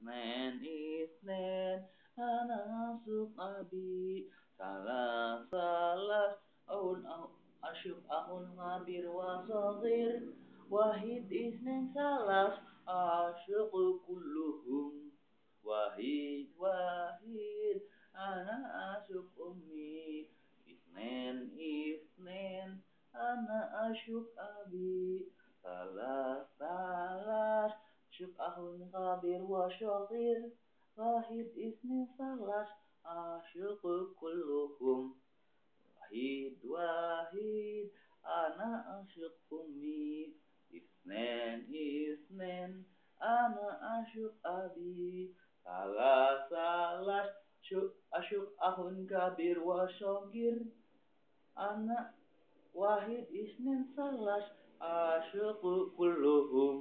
isnen isnen ana asuk abi salah salah asyuk ahun ngabir wasagir wahid isnen salas asyuk kulluhum wahid wahid ana asyuk ummi isnen isnen ana asyuk abi salas salas syuk ahun kabir wa syakir wahid isnin salas asyuk kulluhum wahid wahid ana asyuk ummi isnen isnen ana asyuk abi salas salas syuk asyuk ahun kabir wa syakir anak wahid isnin salas asyuku kulluhum